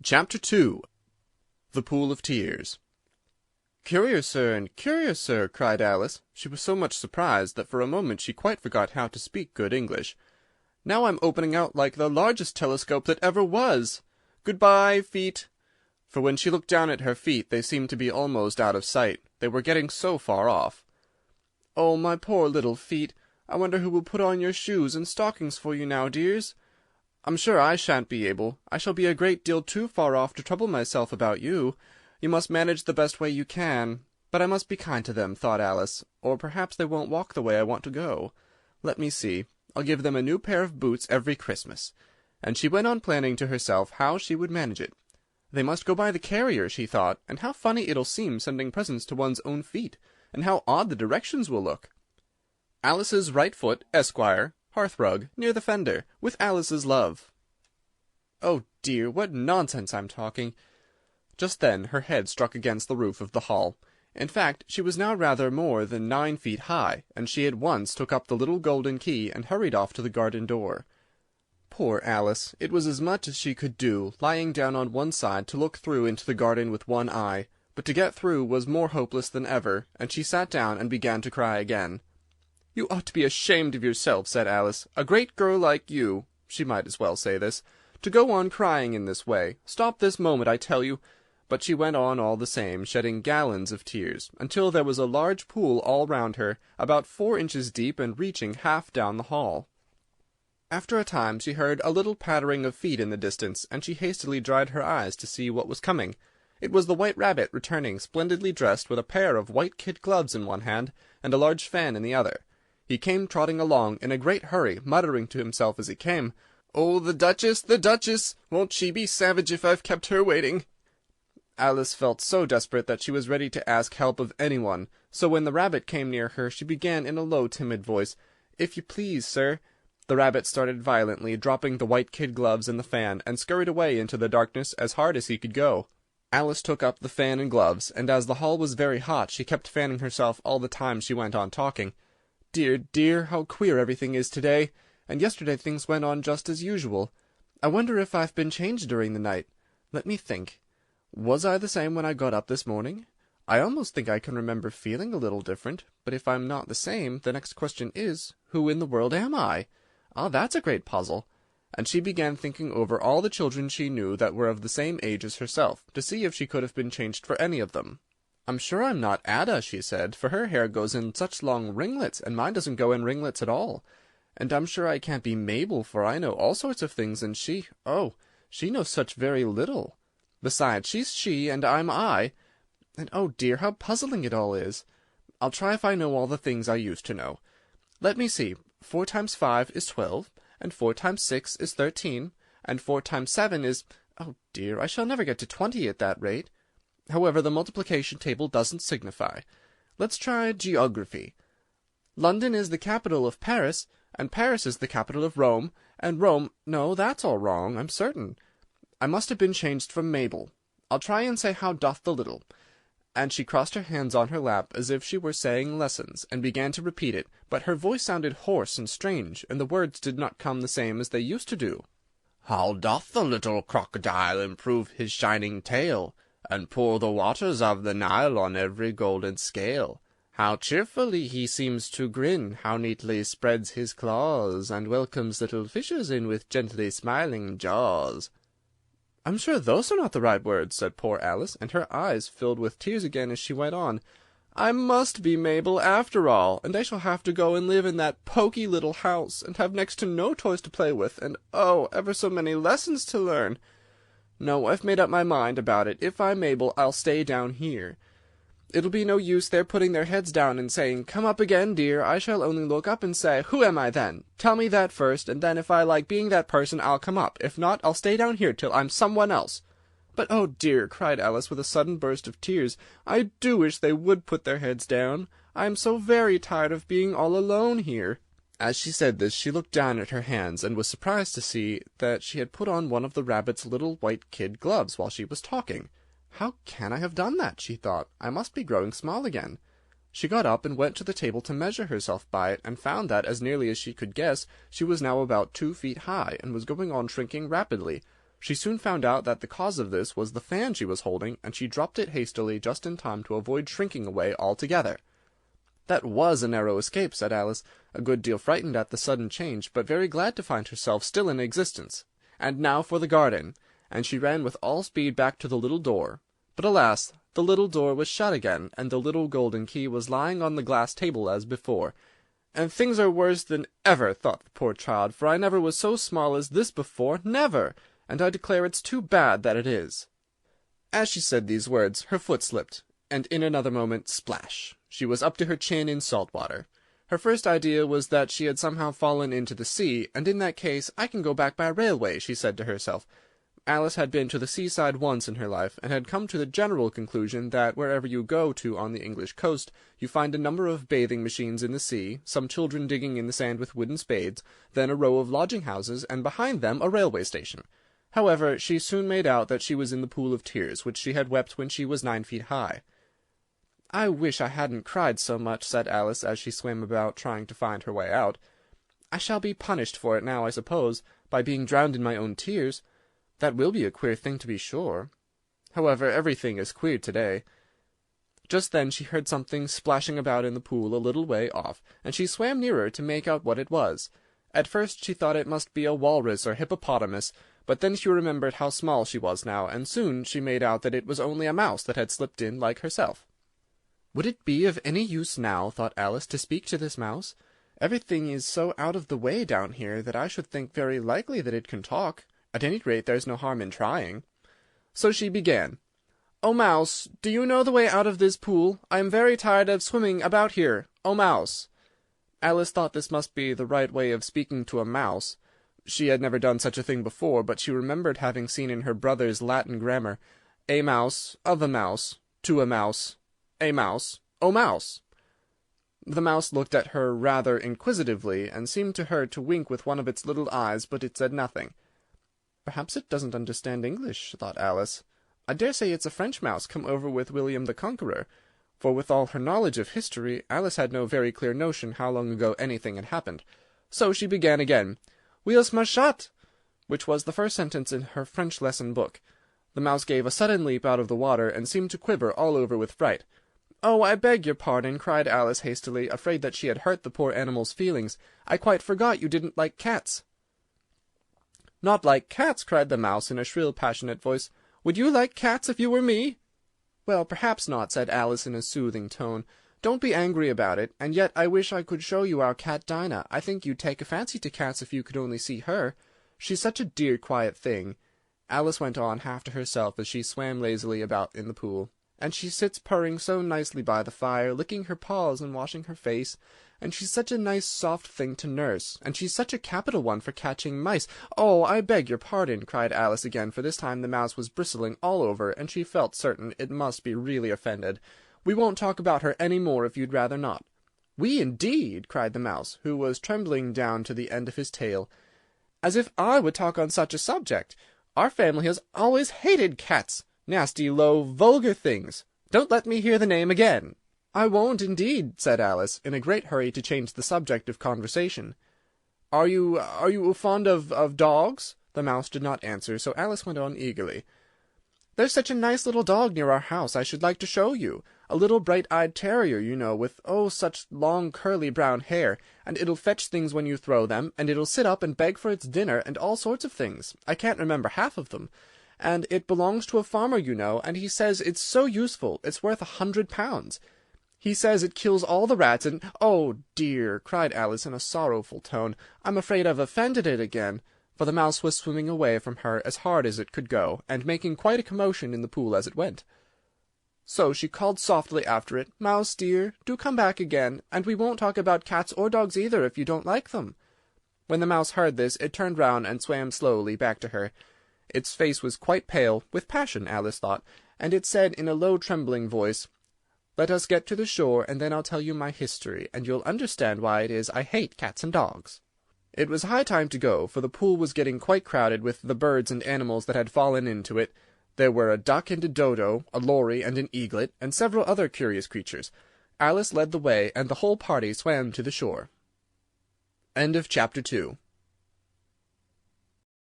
Chapter 2. The Pool of Tears. "Curious, sir, and curious, sir," cried Alice. She was so much surprised that for a moment she quite forgot how to speak good English. "Now I'm opening out like the largest telescope that ever was. Good-bye, feet." For when she looked down at her feet they seemed to be almost out of sight. They were getting so far off. "Oh, my poor little feet! I wonder who will put on your shoes and stockings for you now, dears? I'm sure I shan't be able. I shall be a great deal too far off to trouble myself about you. You must manage the best way you can. But I must be kind to them," thought Alice, "or perhaps they won't walk the way I want to go. Let me see. I'll give them a new pair of boots every Christmas." And she went on planning to herself how she would manage it. They must go by the carrier, she thought, and how funny it'll seem sending presents to one's own feet, and how odd the directions will look. Alice's right foot, Esquire, hearthrug, near the fender, with Alice's love. Oh dear, what nonsense I'm talking! Just then her head struck against the roof of the hall. In fact, she was now rather more than 9 feet high, and she at once took up the little golden key and hurried off to the garden door. Poor Alice! It was as much as she could do, lying down on one side to look through into the garden with one eye, but to get through was more hopeless than ever, and she sat down and began to cry again. "You ought to be ashamed of yourself," said Alice. "A great girl like you," she might as well say this, "to go on crying in this way. Stop this moment, I tell you." But she went on all the same, shedding gallons of tears, until there was a large pool all round her, about 4 inches deep and reaching half down the hall. After a time she heard a little pattering of feet in the distance, and she hastily dried her eyes to see what was coming. It was the White Rabbit returning, splendidly dressed, with a pair of white kid gloves in one hand and a large fan in the other. He came trotting along in a great hurry, muttering to himself as he came, "Oh, the Duchess, the Duchess! Won't she be savage if I've kept her waiting?" Alice felt so desperate that she was ready to ask help of anyone, so when the rabbit came near her she began in a low, timid voice, "If you please, sir—" The rabbit started violently, dropping the white kid gloves and the fan, and scurried away into the darkness as hard as he could go. Alice took up the fan and gloves, and as the hall was very hot she kept fanning herself all the time she went on talking. "Dear, dear, how queer everything is to-day, and yesterday things went on just as usual. I wonder if I've been changed during the night. Let me think. Was I the same when I got up this morning? I almost think I can remember feeling a little different, but if I'm not the same, the next question is, who in the world am I? Ah, that's a great puzzle." And she began thinking over all the children she knew that were of the same age as herself, to see if she could have been changed for any of them. "I'm sure I'm not Ada," she said, "for her hair goes in such long ringlets, and mine doesn't go in ringlets at all. And I'm sure I can't be Mabel, for I know all sorts of things, and she knows such very little. Besides, she's she, and I'm I, and oh dear, how puzzling it all is. I'll try if I know all the things I used to know. Let me see, 4 times 5 is 12, and 4 times 6 is 13, and 4 times 7 is... Oh dear, I shall never get to 20 at that rate. However, the multiplication table doesn't signify. Let's try geography. London is the capital of Paris, and Paris is the capital of Rome, and Rome... No, that's all wrong, I'm certain. I must have been changed from Mabel. I'll try and say how doth the little." And she crossed her hands on her lap as if she were saying lessons, and began to repeat it, but her voice sounded hoarse and strange, and the words did not come the same as they used to do. "How doth the little crocodile improve his shining tail, and pour the waters of the Nile on every golden scale? How cheerfully he seems to grin, how neatly spreads his claws, and welcomes little fishes in with gently smiling jaws." "I'm sure those are not the right words," said poor Alice, and her eyes filled with tears again as she went on. "I must be Mabel after all, and I shall have to go and live in that poky little house, and have next to no toys to play with, and oh, ever so many lessons to learn. No, I've made up my mind about it. If I'm Mabel, I'll stay down here. It'll be no use their putting their heads down and saying, 'Come up again, dear.' I shall only look up and say, 'Who am I then? Tell me that first, and then if I like being that person I'll come up. If not, I'll stay down here till I'm someone else.' But oh dear," cried Alice with a sudden burst of tears, "I do wish they would put their heads down. I am so very tired of being all alone here." As she said this she looked down at her hands, and was surprised to see that she had put on one of the rabbit's little white kid gloves while she was talking. "How can I have done that?" she thought. "I must be growing small again." She got up and went to the table to measure herself by it, and found that, as nearly as she could guess, she was now about 2 feet high, and was going on shrinking rapidly. She soon found out that the cause of this was the fan she was holding, and she dropped it hastily just in time to avoid shrinking away altogether. "That was a narrow escape," said Alice, a good deal frightened at the sudden change, but very glad to find herself still in existence. "And now for the garden," and she ran with all speed back to the little door. But alas! the little door was shut again, and the little golden key was lying on the glass table as before. "And things are worse than ever," thought the poor child, "for I never was so small as this before, never, and I declare it's too bad that it is." As she said these words, her foot slipped, and in another moment, splash! She was up to her chin in salt water. Her first idea was that she had somehow fallen into the sea, and in that case I can go back by railway, she said to herself. Alice had been to the seaside once in her life, and had come to the general conclusion that wherever you go to on the English coast, you find a number of bathing machines in the sea, some children digging in the sand with wooden spades, then a row of lodging-houses, and behind them a railway station. However, she soon made out that she was in the pool of tears, which she had wept when she was 9 feet high. "I wish I hadn't cried so much," said Alice, as she swam about trying to find her way out. "I shall be punished for it now, I suppose, by being drowned in my own tears. That will be a queer thing, to be sure. However, everything is queer to-day." Just then she heard something splashing about in the pool a little way off, and she swam nearer to make out what it was. At first she thought it must be a walrus or hippopotamus, but then she remembered how small she was now, and soon she made out that it was only a mouse that had slipped in like herself. "Would it be of any use now," thought Alice, "to speak to this mouse? Everything is so out of the way down here that I should think very likely that it can talk. At any rate, there's no harm in trying." So she began. "O Mouse, do you know the way out of this pool? I am very tired of swimming about here. O Mouse." Alice thought this must be the right way of speaking to a mouse. She had never done such a thing before, but she remembered having seen in her brother's Latin grammar, "A mouse, of a mouse, to a mouse, a mouse, O Mouse." The mouse looked at her rather inquisitively, and seemed to her to wink with one of its little eyes, but it said nothing. "Perhaps it doesn't understand English," thought Alice. "I dare say it's a French mouse come over with William the Conqueror," for with all her knowledge of history, Alice had no very clear notion how long ago anything had happened. So she began again, "Wheels machat," which was the first sentence in her French lesson book. The mouse gave a sudden leap out of the water, and seemed to quiver all over with fright. "Oh, I beg your pardon," cried Alice hastily, afraid that she had hurt the poor animal's feelings. "I quite forgot you didn't like cats." "Not like cats!" cried the mouse in a shrill, passionate voice. "Would you like cats if you were me?" "Well, perhaps not," said Alice in a soothing tone. "Don't be angry about it, and yet I wish I could show you our cat Dinah. I think you'd take a fancy to cats if you could only see her. She's such a dear, quiet thing," Alice went on half to herself as she swam lazily about in the pool. "And she sits purring so nicely by the fire, licking her paws and washing her face. And she's such a nice soft thing to nurse, and she's such a capital one for catching mice." "Oh, I beg your pardon," cried Alice again, for this time the mouse was bristling all over, and she felt certain it must be really offended. "We won't talk about her any more if you'd rather not." "We, indeed!" cried the mouse, who was trembling down to the end of his tail. "As if I would talk on such a subject! Our family has always hated cats. Nasty, low, vulgar things. Don't let me hear the name again." "I won't, indeed," said Alice, in a great hurry to change the subject of conversation. Are you fond of dogs?" The mouse did not answer, so Alice went on eagerly. "There's such a nice little dog near our house I should like to show you. A little bright-eyed terrier, you know, with, oh, such long curly brown hair, and it'll fetch things when you throw them, and it'll sit up and beg for its dinner, and all sorts of things. I can't remember half of them. And it belongs to a farmer, you know, and he says it's so useful, it's worth 100 pounds. He says it kills all the rats, and—" "Oh, dear!" cried Alice in a sorrowful tone. "I'm afraid I've offended it again." For the mouse was swimming away from her as hard as it could go, and making quite a commotion in the pool as it went. So she called softly after it, "Mouse dear, do come back again, and we won't talk about cats or dogs either, if you don't like them." When the mouse heard this, it turned round and swam slowly back to her. Its face was quite pale, with passion, Alice thought, and it said in a low trembling voice, "Let us get to the shore, and then I'll tell you my history, and you'll understand why it is I hate cats and dogs." It was high time to go, for the pool was getting quite crowded with the birds and animals that had fallen into it. There were a duck and a dodo, a lory and an eaglet, and several other curious creatures. Alice led the way, and the whole party swam to the shore. End of Chapter 2.